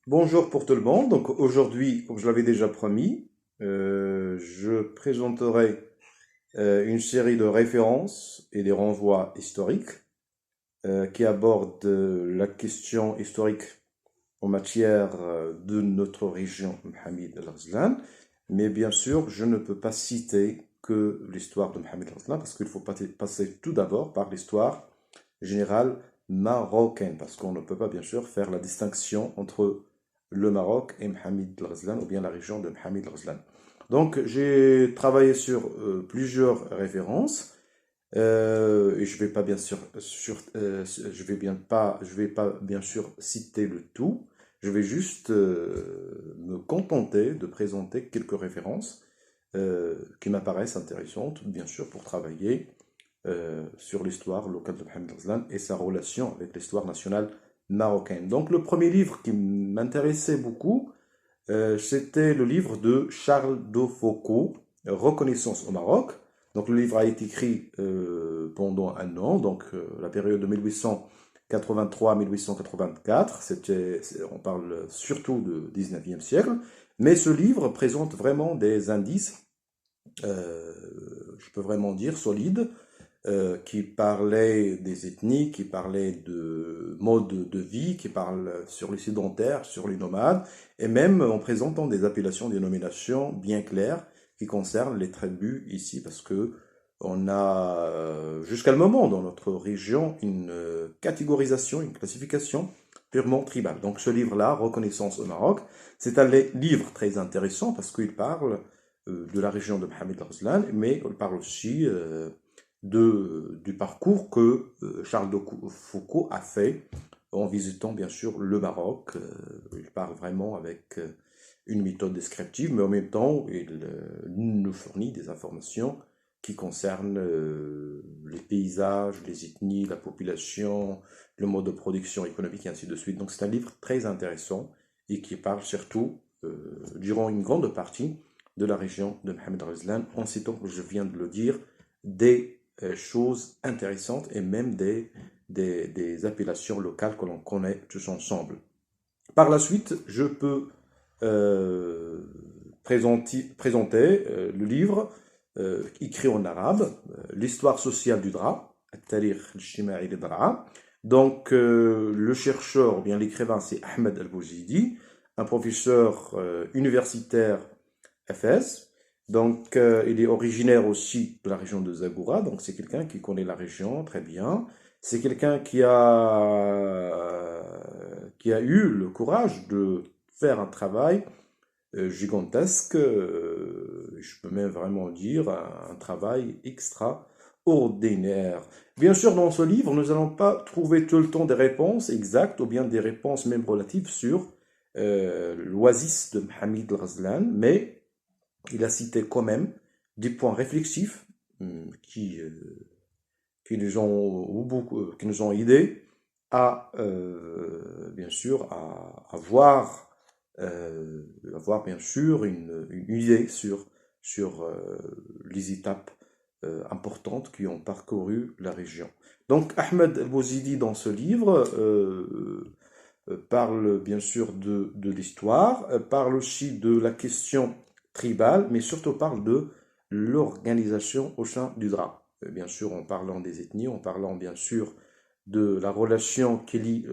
Bonjour pour tout le monde. Donc aujourd'hui, comme je l'avais déjà promis, je présenterai une série de références et des renvois historiques qui abordent la question historique en matière de notre région Mohammed el-Ghazlan. Mais bien sûr, je ne peux pas citer que l'histoire de Mohammed el-Ghazlan parce qu'il faut passer tout d'abord par l'histoire générale marocaine parce qu'on ne peut pas bien sûr faire la distinction entre le Maroc et Mohammed el-Ghazlan ou bien la région de Mohammed el-Ghazlan. Donc j'ai travaillé sur plusieurs références et je vais pas bien sûr je vais pas bien sûr citer le tout. Je vais juste me contenter de présenter quelques références qui m'apparaissent intéressantes, bien sûr, pour travailler sur l'histoire locale de Mohamed Ghazlan et sa relation avec l'histoire nationale marocaine. Donc le premier livre qui m'intéressait beaucoup, c'était le livre de Charles de Foucault, Reconnaissance au Maroc. Donc le livre a été écrit pendant un an, donc la période de 1883 à 1884. On parle surtout du 19e siècle. Mais ce livre présente vraiment des indices, je peux vraiment dire, solides, qui parlait des ethnies, qui parlait de mode de vie, qui parle sur les sédentaires, sur les nomades, et même en présentant des appellations, des nominations bien claires qui concernent les tribus ici, parce que on a jusqu'à le moment dans notre région une catégorisation, une classification purement tribale. Donc ce livre-là, Reconnaissance au Maroc, c'est un livre très intéressant parce qu'il parle de la région de Mohamed Ghazlan, mais il parle aussi du parcours que Charles de Foucault a fait en visitant bien sûr le Maroc. Il parle vraiment avec une méthode descriptive, mais en même temps, il nous fournit des informations qui concernent les paysages, les ethnies, la population, le mode de production économique et ainsi de suite. Donc c'est un livre très intéressant et qui parle surtout, durant une grande partie, de la région de Mohamed Ghazlan, en citant, comme je viens de le dire, des choses intéressantes et même des appellations locales que l'on connaît tous ensemble. Par la suite, je peux présenter le livre écrit en arabe, l'histoire sociale du drap, التاريخ الاجتماعي للدرع. Donc, le chercheur, ou bien l'écrivain, c'est Ahmed El-Bouzidi, un professeur universitaire à Fès. Donc, il est originaire aussi de la région de Zagoura, donc c'est quelqu'un qui connaît la région très bien. C'est quelqu'un qui a eu le courage de faire un travail gigantesque, je peux même vraiment dire un travail extraordinaire. Bien sûr, dans ce livre, nous n'allons pas trouver tout le temps des réponses exactes ou bien des réponses même relatives sur l'oasis de Mohamed Ghazlan, mais il a cité quand même des points réflexifs qui nous ont aidés à, bien sûr, avoir bien sûr une idée sur les étapes importantes qui ont parcouru la région. Donc Ahmed El-Bouzidi dans ce livre parle bien sûr de l'histoire, parle aussi de la question tribale, mais surtout parle de l'organisation au sein du drap. Bien sûr, en parlant des ethnies, en parlant bien sûr de la relation qui lie,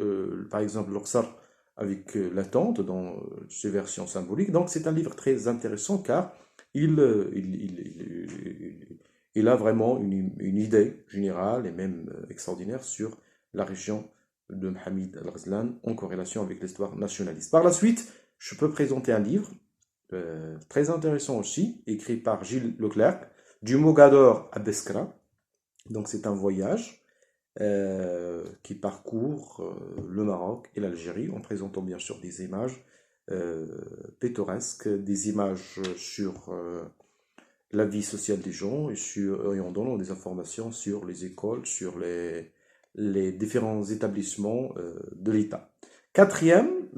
par exemple, l'Orsar avec la tante dans ses versions symboliques. Donc, c'est un livre très intéressant car il a vraiment une idée générale et même extraordinaire sur la région de Mohamed Al-Ghazlan en corrélation avec l'histoire nationaliste. Par la suite, je peux présenter un livre très intéressant aussi, écrit par Gilles Leclerc, du Mogador à Beskra. Donc c'est un voyage qui parcourt le Maroc et l'Algérie en présentant bien sûr des images pittoresques, des images sur la vie sociale des gens et en donnant des informations sur les écoles, sur les différents établissements de l'État. Quatrième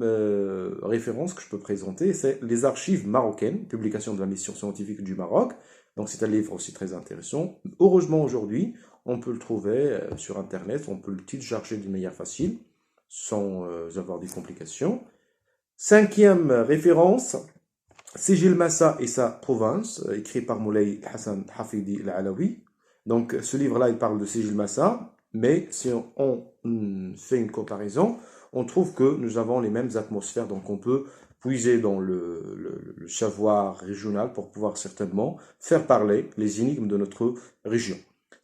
référence que je peux présenter, c'est les archives marocaines, publication de la mission scientifique du Maroc. Donc c'est un livre aussi très intéressant. Heureusement aujourd'hui, on peut le trouver sur Internet, on peut le télécharger d'une manière facile, sans avoir des complications. Cinquième référence, Sijil Massa et sa province, écrit par Moulay Hassan Hafidi al-Alawi. Donc ce livre-là, il parle de Sijil Massa, mais si on fait une comparaison, on trouve que nous avons les mêmes atmosphères, donc on peut puiser dans le savoir régional pour pouvoir certainement faire parler les énigmes de notre région.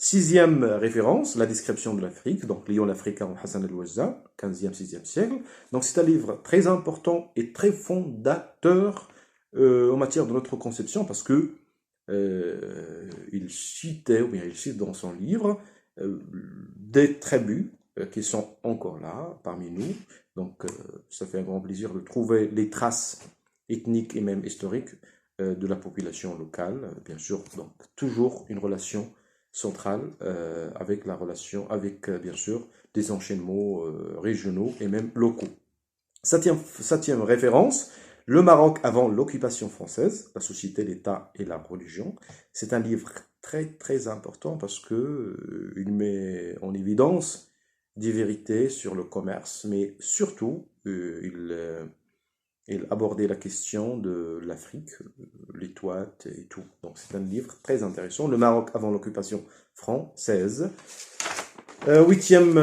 Sixième référence, la description de l'Afrique, donc Lion l'Africain Hassan el-Wazza, 15e, 6e siècle. Donc c'est un livre très important et très fondateur en matière de notre conception parce que il citait, ou bien il cite dans son livre, des tribus qui sont encore là parmi nous. Donc ça fait un grand plaisir de trouver les traces ethniques et même historiques de la population locale, bien sûr. Donc toujours une relation centrale avec la relation, avec bien sûr des enchaînements régionaux et même locaux. Septième référence, le Maroc avant l'occupation française, la société, l'État et la religion. C'est un livre très très important parce que il met en évidence des vérités sur le commerce, mais surtout il abordait la question de l'Afrique, les toits et tout. Donc c'est un livre très intéressant. Le Maroc avant l'occupation française. Huitième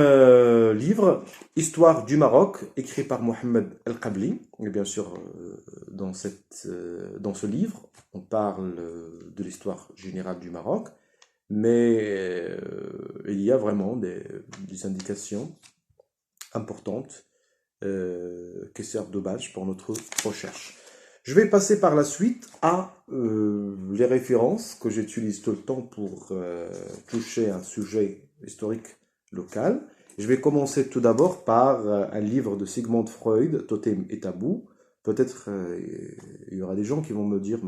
livre, Histoire du Maroc, écrit par Mohamed El-Qabli. Et bien sûr, dans ce livre, on parle de l'histoire générale du Maroc, mais il y a vraiment des indications importantes qui servent de base pour notre recherche. Je vais passer par la suite à les références que j'utilise tout le temps pour toucher un sujet historique local. Je vais commencer tout d'abord par un livre de Sigmund Freud, Totem et Tabou. Peut-être il y aura des gens qui vont me dire,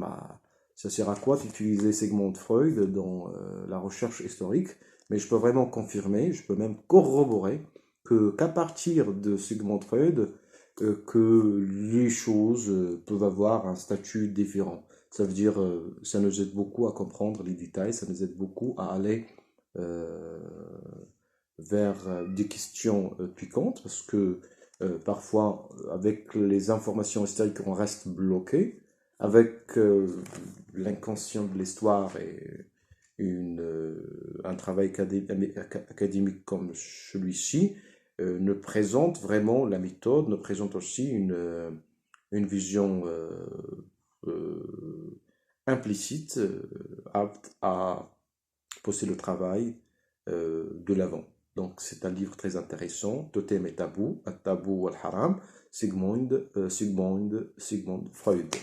ça sert à quoi d'utiliser Sigmund Freud dans la recherche historique? Mais je peux vraiment confirmer, je peux même corroborer qu'à partir de Sigmund Freud, que les choses peuvent avoir un statut différent. Ça veut dire, ça nous aide beaucoup à comprendre les détails, ça nous aide beaucoup à aller vers des questions piquantes, parce que parfois, avec les informations historiques, on reste bloqué. Avec l'inconscient de l'histoire et un travail académique comme celui-ci, ne présente vraiment la méthode, ne présente aussi une vision implicite, apte à pousser le travail de l'avant. Donc c'est un livre très intéressant, Totem et Tabou, At-Tabou wal-Haram, Sigmund Freud.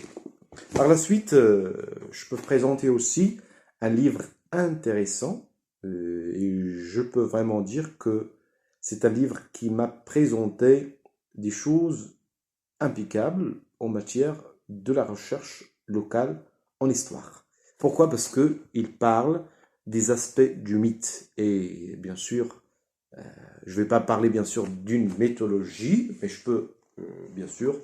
Par la suite, je peux présenter aussi un livre intéressant et je peux vraiment dire que c'est un livre qui m'a présenté des choses impeccables en matière de la recherche locale en histoire. Pourquoi? Parce qu'il parle des aspects du mythe. Et bien sûr, je ne vais pas parler bien sûr d'une mythologie, mais je peux bien sûr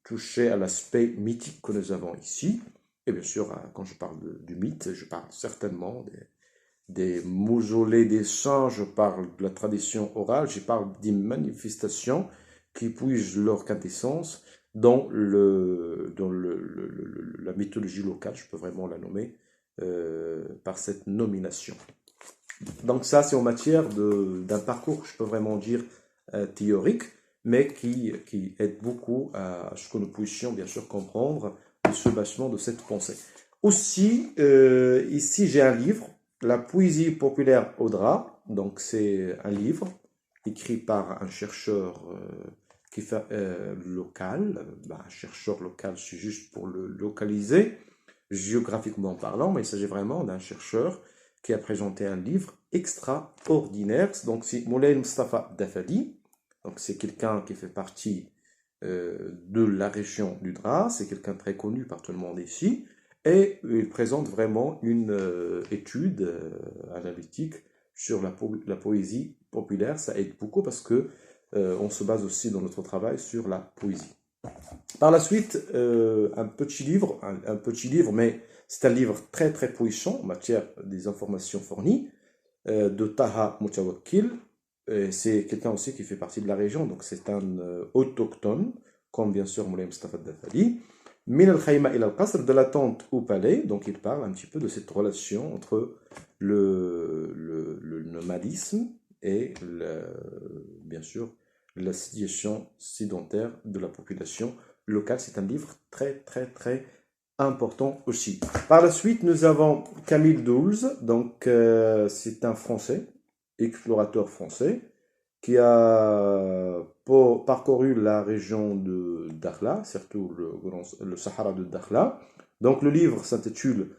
toucher à l'aspect mythique que nous avons ici. Et bien sûr, quand je parle du mythe, je parle certainement des mausolées des saints, je parle de la tradition orale, je parle des manifestations qui puisent leur quintessence dans la mythologie locale, je peux vraiment la nommer par cette nomination. Donc ça, c'est en matière d'un parcours, je peux vraiment dire théorique, mais qui aide beaucoup à ce que nous puissions bien sûr comprendre le soubassement de cette pensée. Aussi, ici j'ai un livre, La poésie populaire au drap. Donc c'est un livre écrit par un chercheur local. Un chercheur local, c'est juste pour le localiser, géographiquement parlant, mais il s'agit vraiment d'un chercheur qui a présenté un livre extraordinaire. Donc c'est Moulay Mustafa Dafadi. Donc c'est quelqu'un qui fait partie de la région du Drap, c'est quelqu'un très connu par tout le monde ici, et il présente vraiment une étude analytique sur la poésie populaire. Ça aide beaucoup parce que on se base aussi dans notre travail sur la poésie. Par la suite, un petit livre, mais c'est un livre très très puissant en matière des informations fournies, de Taha Mutawakkil, c'est quelqu'un aussi qui fait partie de la région, donc c'est un autochtone, comme bien sûr Moulay Mustafa Dafali. Min al-Khayma ila al-Qasr, de la tente au palais, donc il parle un petit peu de cette relation entre le nomadisme et bien sûr la situation sédentaire de la population locale. C'est un livre très très très important aussi. Par la suite, nous avons Camille Doulz, donc c'est un Français, explorateur français, qui a parcouru la région de Dakhla, surtout le Sahara de Dakhla. Donc le livre s'intitule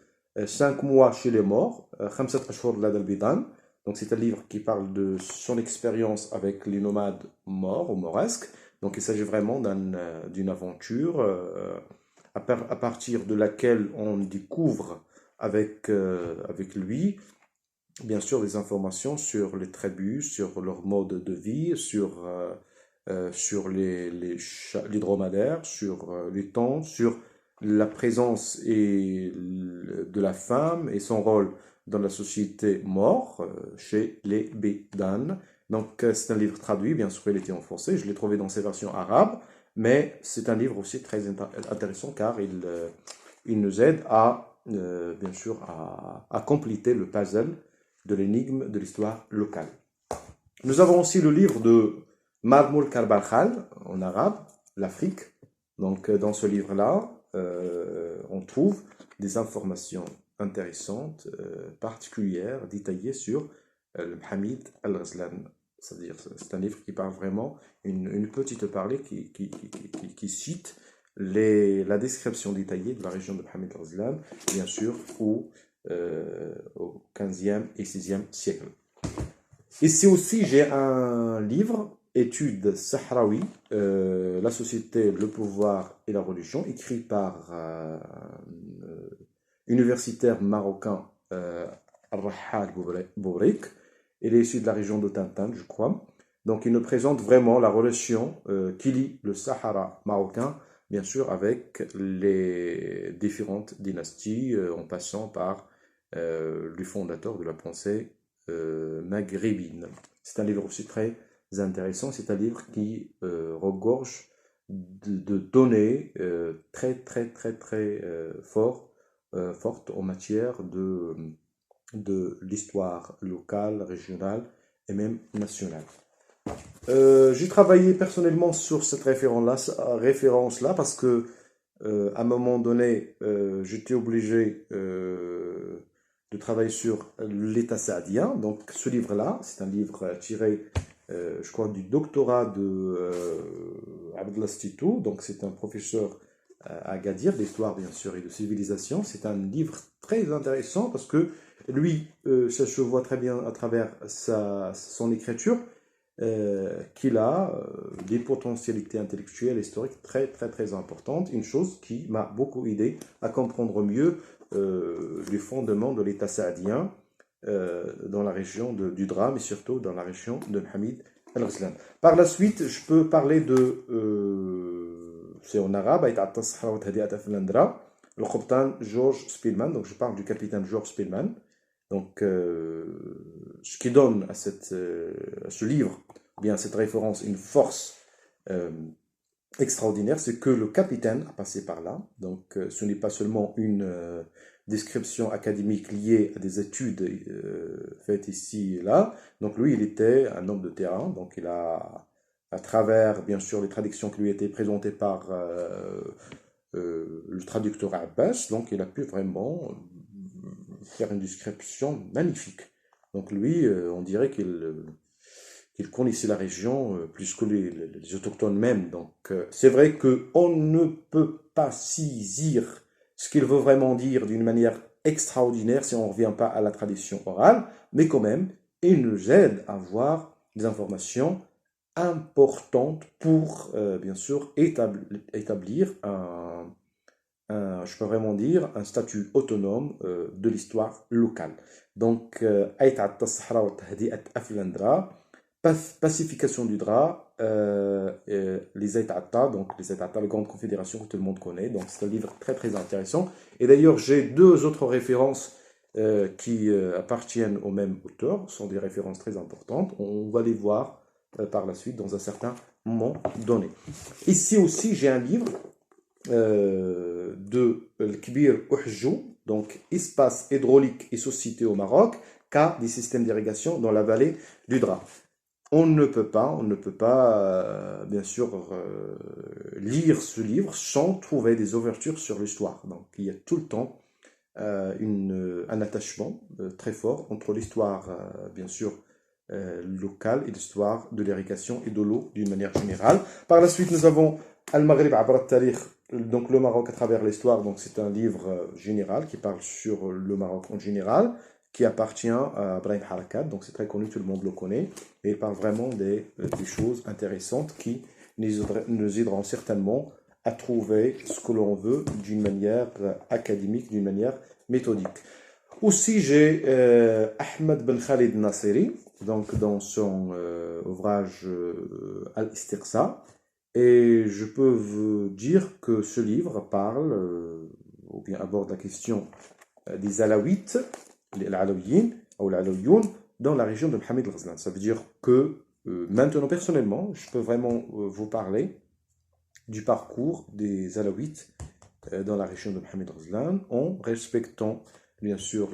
5 mois chez les morts, Khamsat Ashhur Lad al-Bidan. Donc c'est un livre qui parle de son expérience avec les nomades morts ou mauresques. Donc il s'agit vraiment d'une aventure à partir de laquelle on découvre avec lui bien sûr des informations sur les tribus, sur leur mode de vie, sur les dromadaires, sur les tentes, sur la présence de la femme et son rôle dans la société mort chez les Bédanes. Donc c'est un livre traduit, bien sûr il était en français, je l'ai trouvé dans ses versions arabes, mais c'est un livre aussi très intéressant car il nous aide bien sûr à compléter le puzzle de l'énigme de l'histoire locale. Nous avons aussi le livre de Marmoul Karbarkhal, en arabe, l'Afrique. Donc dans ce livre-là, on trouve des informations intéressantes, particulières, détaillées sur Mohamed Al-Ghazlan. C'est-à-dire, c'est un livre qui parle vraiment, une petite parlée qui cite la description détaillée de la région de Mohamed Al-Ghazlan, bien sûr, au 15e et 6e siècle. Ici aussi, j'ai un livre, Études Sahraoui, la société, le pouvoir et la religion, écrit par un universitaire marocain, Al-Rahal Bourik. Il est issu de la région de Tintin, je crois. Donc, il nous présente vraiment la relation qui lie le Sahara marocain, bien sûr, avec les différentes dynasties, en passant par le fondateur de la pensée maghrébine. C'est un livre aussi très intéressant. C'est un livre qui regorge de données très, très, très, très fortes en matière de l'histoire locale, régionale et même nationale. J'ai travaillé personnellement sur cette référence-là parce que à un moment donné, j'étais obligé de travailler sur l'État saadien. Donc ce livre-là, c'est un livre tiré, je crois, du doctorat de Abdel Stitou. Donc c'est un professeur à Agadir, d'histoire bien sûr et de civilisation. C'est un livre très intéressant parce que lui, ça se voit très bien à travers son écriture, qu'il a des potentialités intellectuelles et historiques très très très importantes. Une chose qui m'a beaucoup aidé à comprendre mieux les fondements de l'État saadien dans la région du Drame et surtout dans la région de Mohamed Al-Ghazlan. Par la suite, je peux parler c'est en arabe, le capitaine George Spillman. Donc je parle du capitaine George Spillman. Donc, ce qui donne à ce livre, bien cette référence, une force extraordinaire, c'est que le capitaine a passé par là. Donc, ce n'est pas seulement une description académique liée à des études faites ici et là. Donc, lui, il était un homme de terrain. Donc, il a, à travers, bien sûr, les traductions qui lui étaient présentées par le traducteur Abbas, donc il a pu vraiment faire une description magnifique. Donc lui, on dirait qu'il connaissait la région plus que les autochtones même. Donc c'est vrai qu'on ne peut pas saisir ce qu'il veut vraiment dire d'une manière extraordinaire si on ne revient pas à la tradition orale, mais quand même, il nous aide à avoir des informations importantes pour, bien sûr, établir je peux vraiment dire, un statut autonome de l'histoire locale. Donc, pacification du Dra, les Aïtata, donc les Aïtata, la grande confédération que tout le monde connaît. Donc, c'est un livre très très intéressant. Et d'ailleurs, j'ai deux autres références qui appartiennent au même auteur, sont des références très importantes. On va les voir par la suite dans un certain moment donné. Ici aussi, j'ai un livre de Kbir Uhjou, donc Espace hydraulique et société au Maroc, cas des systèmes d'irrigation dans la vallée du Dra. On ne peut pas, bien sûr, lire ce livre sans trouver des ouvertures sur l'histoire. Donc, il y a tout le temps un attachement très fort entre l'histoire, bien sûr, locale et l'histoire de l'irrigation et de l'eau d'une manière générale. Par la suite, nous avons Al-Maghrib Abra al-Tarikh, donc le Maroc à travers l'histoire. Donc, c'est un livre général qui parle sur le Maroc en général, qui appartient à Brahim Harakat, donc c'est très connu, tout le monde le connaît, et il parle vraiment des choses intéressantes qui nous aideront certainement à trouver ce que l'on veut d'une manière académique, d'une manière méthodique. Aussi, j'ai Ahmed Ben Khalid Nasseri, donc dans son ouvrage Al-Istiqsa, et je peux vous dire que ce livre parle, ou bien aborde la question des Alaouites, les Alaouiyin, ou l'Alaouioun, dans la région de Mohamed al-Ghazlan. Ça veut dire que maintenant, personnellement, je peux vraiment vous parler du parcours des Alaouites dans la région de Mohamed al-Ghazlan, en respectant bien sûr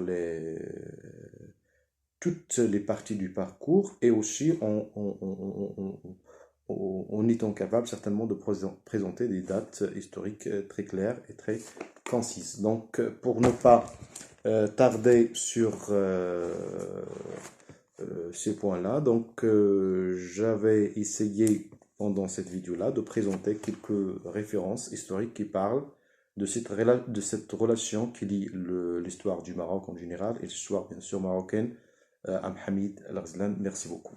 toutes les parties du parcours et aussi en étant capable certainement de présenter des dates historiques très claires et très concises. Donc, pour ne pas tarder sur ces points-là, donc j'avais essayé pendant cette vidéo-là de présenter quelques références historiques qui parlent de cette relation qui lie l'histoire du Maroc en général et l'histoire bien sûr marocaine à Mohamed al-Ghazlan. Merci beaucoup.